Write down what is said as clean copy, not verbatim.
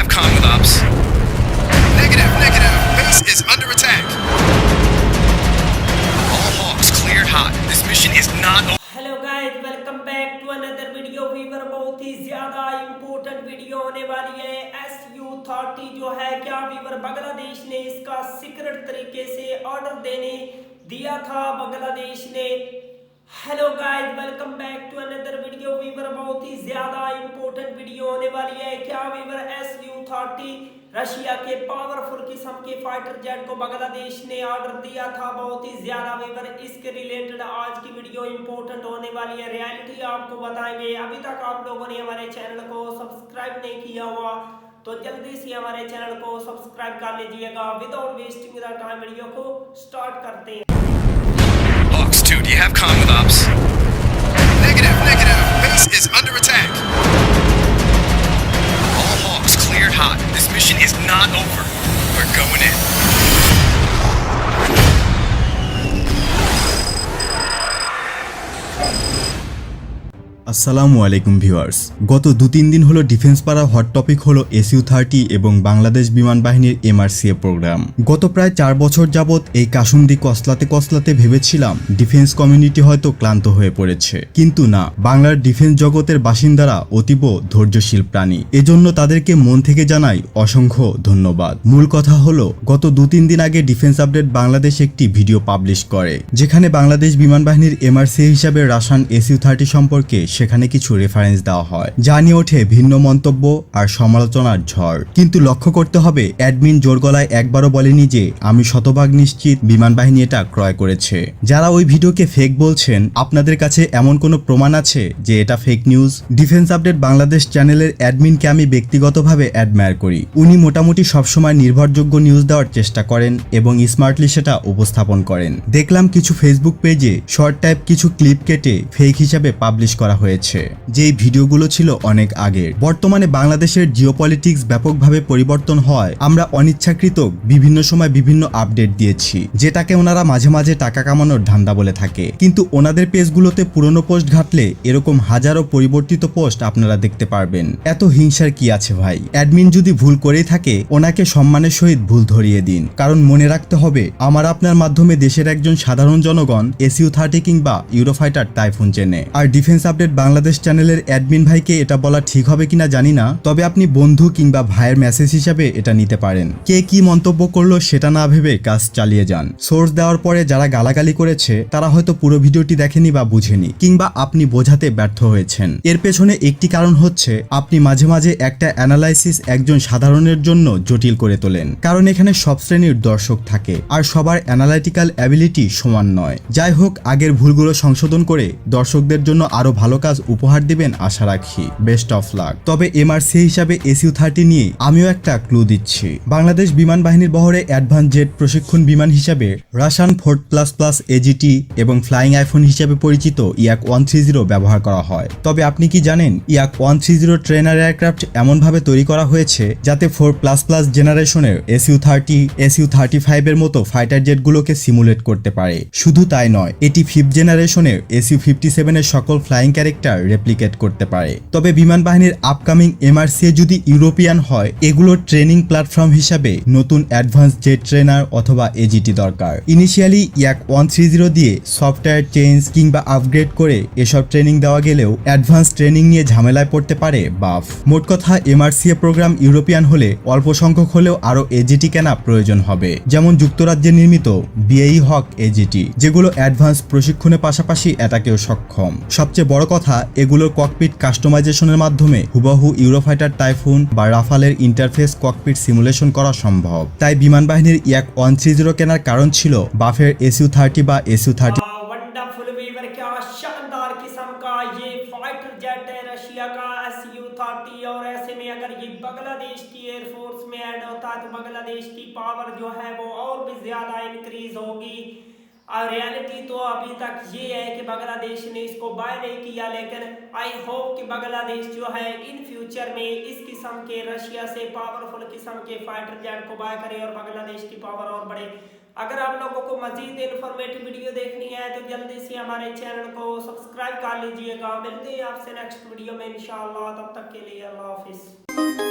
have Kong with ops. Negative, negative. Base is under attack. All hawks cleared hot. This mission is not over. Hello guys, welcome back to another video. Viewer बहुत ही ज्यादा important video होने वाली है। SU-30 जो है, क्या Weaver Bangladesh ने इसका सीक्रेट तरीके से ऑर्डर देने दिया था बांग्लादेश ने। Hello guys, welcome back to another video. Viewer बहुत ही ज्यादा इम्पोर्टेंट वीडियो होने वाली है। क्या वीवर SU-30 रशिया के पावरफुल किस्म के फाइटर जेट को बांग्लादेश ने ऑर्डर दिया था, बहुत ही ज्यादा वीवर। इसके रिलेटेड आज की वीडियो इंपॉर्टेंट होने वाली है, रियलिटी आपको बताएंगे। अभी तक आप लोगों ने हमारे चैनल को सब्सक्राइब नहीं किया हुआ तो जल्दी से हमारे चैनल को सब्सक्राइब कर लीजिएगा। Without wasting the time video को स्टार्ट करते हैं। Hawks 2, do you have Kong with ops? Negative, negative. Base is under attack. All hawks cleared hot. This mission is not over. We're going in. আসসালামু আলাইকুম viewers. গত 2-3 দিন হলো defence পাড়া hot topic হলো SU-30 এবং বাংলাদেশ বিমান বাহিনীর MRCA প্রোগ্রাম। গত প্রায় 4 বছর যাবৎ এই কাসুন্দি কসলাতে কসলাতে ভেবেছিলাম ডিফেন্স কমিউনিটি হয়তো ক্লান্ত হয়ে পড়েছে, কিন্তু না, বাংলার ডিফেন্স জগতের বাসিন্দারা অতীব ধৈর্যশীল প্রাণী। এজন্য তাদেরকে মন থেকে জানাই অসংখ্য ধন্যবাদ। মূল কথা হলো, গত 2-3 দিন আগে ডিফেন্স আপডেট বাংলাদেশ একটি ভিডিও পাবলিশ করে, যেখানে বাংলাদেশ বিমান বাহিনীর MRCA হিসাবে রাশান SU-30 সম্পর্কে সেখানে কিছু রেফারেন্স দেওয়া হয়, যা নিয়ে ওঠে ভিন্ন মন্তব্য আর সমালোচনার ঝড়। কিন্তু লক্ষ্য করতে হবে, অ্যাডমিন জোর গলায় একবারও বলেনি যে আমি শতভাগ নিশ্চিত বিমান বাহিনী এটা ক্রয় করেছে। যারা ওই ভিডিওকে ফেক বলছেন, আপনাদের কাছে এমন কোনো প্রমাণ আছে যে এটা fake news? Defence update Bangladesh চ্যানেলের অ্যাডমিনকে আমি ব্যক্তিগতভাবে অ্যাডমায়ার করি। উনি মোটামুটি সবসময় নির্ভরযোগ্য নিউজ দেওয়ার চেষ্টা করেন এবং স্মার্টলি সেটা উপস্থাপন করেন। দেখলাম কিছু ফেসবুক পেজে শর্ট টাইপ কিছু ক্লিপ কেটে ফেক হিসাবে পাবলিশ করা হয়েছে, যেই ভিডিওগুলো ছিল অনেক আগের। বর্তমানে বাংলাদেশের জিওপলিটিক্স ব্যাপকভাবে পরিবর্তন হয়, আমরা অনিচ্ছাকৃত বিভিন্ন সময় বিভিন্ন আপডেট দিয়েছি, যেটাকে ওনারা মাঝে মাঝে টাকা কামানোর ধান্দা বলে থাকে। কিন্তু ওনাদের পেজগুলোতে পুরনো পোস্ট ঘাটলে এরকম হাজারো পরিবর্তিত পোস্ট আপনারা দেখতে পারবেন। এত হিংসার কি আছে ভাই? অ্যাডমিন যদি ভুল করেই থাকে, ওনাকে সম্মানের সহিত ভুল ধরিয়ে দিন, কারণ মনে রাখতে হবে, আমার আপনার মাধ্যমে দেশের একজন সাধারণ জনগণ SU-30 কিংবা ইউরোফাইটার টাইফুন চেনে। আর ডিফেন্স আপডেট বাংলাদেশ চ্যানেলের অ্যাডমিন ভাইকে এটা বলা ঠিক হবে কিনা জানি না, তবে আপনি বন্ধু কিংবা ভাইয়ের মেসেজ হিসাবে এটা নিতে পারেন। কে কি মন্তব্য করলো সেটা না ভেবে কাজ চালিয়ে যান। সোর্স দেওয়ার পরে যারা গালাগালি করেছে তারা হয়তো পুরো ভিডিওটি দেখেনি বা বুঝেনি, কিংবা আপনি বোঝাতে ব্যর্থ হয়েছেন। এর পেছনে একটি কারণ হচ্ছে, আপনি মাঝে মাঝে একটা অ্যানালাইসিস একজন সাধারণের জন্য জটিল করে তোলেন, কারণ এখানে সব শ্রেণীর দর্শক থাকে আর সবার অ্যানালাইটিক্যাল অ্যাবিলিটি সমান নয়। যাই হোক, আগের ভুলগুলো সংশোধন করে দর্শকদের জন্য আরো ভালো কাজ উপহার দিবেন আশা রাখি। Best of luck. তবে MRCA হিসাবে SU-30 নিয়ে আমিও একটা ক্লু দিচ্ছি। বাংলাদেশ বিমান বাহিনীর বহরে অ্যাডভান্স জেট প্রশিক্ষণ বিমান হিসাবে রাশান 4++ AGT এবং ফ্লাইং আইফোন হিসাবে পরিচিত Yak-130 ব্যবহার করা হয়। তবে আপনি কি জানেন, Yak-130 ট্রেনার এয়ারক্রাফট এমনভাবে তৈরি করা হয়েছে যাতে 4++ জেনারেশনের SU-30, SU-35 এর মতো ফাইটার জেটগুলোকে সিমুলেট করতে পারে। শুধু তাই নয়, এটি 5th জেনারেশনের SU-57 এর সকল ফ্লাইং ক্যারেক্টার রেপ্লিকেট করতে পারে। তবে বিমান বাহিনীর আপকামিং MRCA যদি ইউরোপিয়ান হয়, এগুলোর ট্রেনিং প্ল্যাটফর্ম হিসাবে নতুন অ্যাডভান্স জেট ট্রেনার অথবা AGT দরকার। ইনিশিয়ালি Yak-130 দিয়ে সফটওয়্যার চেঞ্জ কিংবা আপগ্রেড করে এসব ট্রেনিং দেওয়া গেলেও অ্যাডভান্স ট্রেনিং নিয়ে ঝামেলায় পড়তে পারে বাফ। মোট কথা, MRCA প্রোগ্রাম ইউরোপিয়ান হলে অল্প সংখ্যক হলেও আরো AGT কেনা প্রয়োজন হবে, যেমন যুক্তরাজ্যে নির্মিত BAE Hawk AGT, যেগুলো অ্যাডভান্স প্রশিক্ষণের পাশাপাশি এটাকেও সক্ষম। সবচেয়ে বড় কথা, এগুলোর ককপিট কাস্টমাইজেশনের মাধ্যমে হুবহু ইউরোফাইটার টাইফুন বা রাফালের ইন্টারফেস ককপিট সিমুলেশন করা সম্ভব। তাই বিমান বাহিনীর Yak-130 কেনার কারণ ছিল বাফের SU-30 বা SU-30। वंडरफुल वीवर, क्या शानदार किस्म का ये फाइटर जेट है रशिया का SU-30। और ऐसे में अगर ये बांग्लादेश की एयरफोर्स में ऐड होता है तो बांग्लादेश की पावर जो है वो और भी ज्यादा इंक्रीज होगी। और रियलिटी तो अभी तक ये है कि बांग्लादेश ने इसको बाय नहीं किया, लेकिन आई होप कि बांग्लादेश जो है इन फ्यूचर में इस किस्म के रशिया से पावरफुल किस्म के फाइटर जेट को बाय करे और बांग्लादेश की पावर और बढ़े। अगर आप लोगों को मजीद इन्फॉर्मेटिव वीडियो देखनी है तो जल्दी से हमारे चैनल को सब्सक्राइब कर लीजिएगा। मिलते हैं आपसे नेक्स्ट वीडियो में इंशाअल्लाह, तब तक के लिए अल्लाह हाफिज।